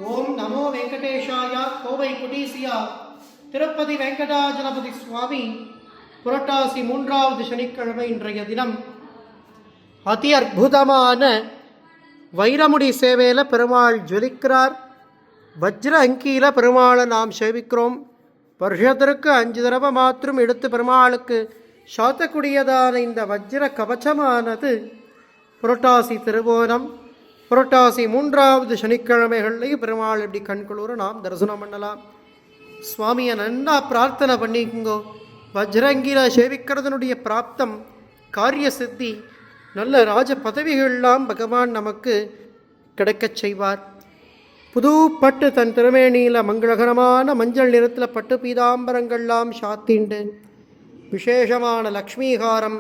ஓம் நமோ வெங்கடேஷாய. கோவை குடீசியா திருப்பதி வெங்கடாஜலபதி சுவாமி புரட்டாசி 3வது சனிக்கிழமை இன்றைய தினம் அதி அற்புதமான வைரமுடி சேவையில் பெருமாள் ஜொலிக்கிறார். வஜ்ர அங்கியில பெருமாளை நாம் சேவிக்கிறோம். வருஷத்திற்கு 5 தடவை மாத்திரம் எடுத்து பெருமாளுக்கு சாத்தக்கூடியதான இந்த வஜ்ர கவச்சமானது புரட்டாசி திருவோணம் புரட்டாசி 3வது சனிக்கிழமைகள்லையும் பெருமாள் இப்படி கண்குளூர நாம் தரிசனம் பண்ணலாம். சுவாமியை நன்னா பிரார்த்தனை பண்ணிக்குங்கோ. வஜ்ரங்கில சேவிக்கிறதுனுடைய பிராப்தம், காரிய சித்தி, நல்ல ராஜ பதவிகள்லாம் பகவான் நமக்கு கிடைக்கச் செய்வார். புது பட்டு தன் திருமேனியில் மங்களகரமான மஞ்சள் நிறத்தில் பட்டு பீதாம்பரங்கள்லாம் சாத்திண்டு விசேஷமான லக்ஷ்மீகாரம்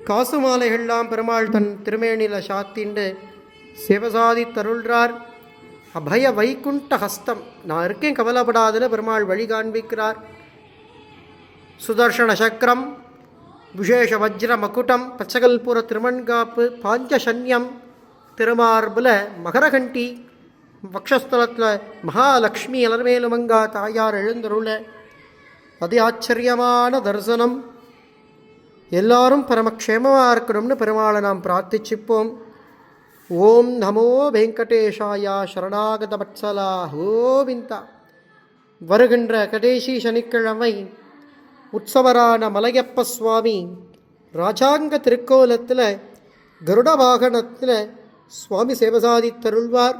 காசு மாலைகள்லாம் பெருமாள் தன் திருமேனியில் சாத்திண்டு சேவசாதி தருள்றார். அபய வைகுண்ட ஹஸ்தம், நான் இருக்கேன் கவலைப்படாதுன்னு பெருமாள் வழி காண்பிக்கிறார். சுதர்ஷன சக்கரம், விசேஷ வஜ்ர மகுட்டம், பச்சகல்புர திருமண்காப்பு, பாஞ்சசன்யம், திருமார்பில் மகரகண்டி, வக்ஷஸ்தலத்தில் மகாலட்சுமி அலர்மேலுமங்கா தாயார் எழுந்தருள அதி ஆச்சரியமான தரிசனம். எல்லாரும் பரமக்ஷேமமாக இருக்கணும்னு பெருமாளை நாம் பிரார்த்திச்சுப்போம். ஓம் நமோ வெங்கடேஷாயா சரணாகத வத்சலா கோவிந்தா. வருகின்ற கடைசி சனிக்கிழமை உற்சவரான மலையப்ப சுவாமி ராஜாங்க திருக்கோலத்தில் கருட வாகனத்தில் சுவாமி சேவசாதி தருள்வார்.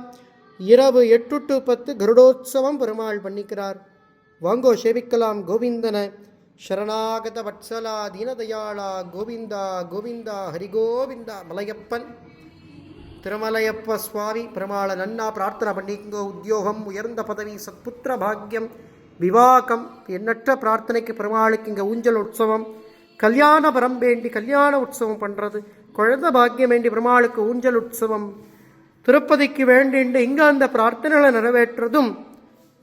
இரவு 8 to 10 கருடோத்சவம் பெருமாள் பண்ணிக்கிறார். வாங்கோ சேவிக்கலாம் கோவிந்தன. சரணாகத வத்சலா தீனதயாளா கோவிந்தா கோவிந்தா ஹரிகோவிந்தா. மலையப்பன் திருமலையப்ப சுவாமி பெருமாளை நன்னா பிரார்த்தனை பண்ணிக்கோ. உத்தியோகம், உயர்ந்த பதவி, சத்புத்திர பாக்கியம், விவாகம், எண்ணற்ற பிரார்த்தனைக்கு பெருமாளுக்கு இங்கே ஊஞ்சல் உற்சவம், கல்யாண பரம் வேண்டி கல்யாண உற்சவம் பண்ணுறது, குழந்தை பாக்கியம் வேண்டி பெருமாளுக்கு ஊஞ்சல் உற்சவம், திருப்பதிக்கு வேண்டிண்டு இங்கே அந்த பிரார்த்தனைகளை நிறைவேற்றுறதும்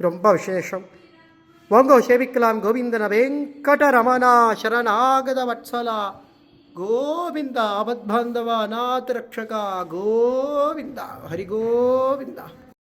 ரொம்ப விசேஷம். வாங்கோ சேவிக்கலாம் கோவிந்தன. வெங்கடரமணா சரணாகத வத்சலா கோவிந்தா. ஆபத்பாந்தவா அநாத ரக்ஷகா கோவிந்தா ஹரி கோவிந்தா.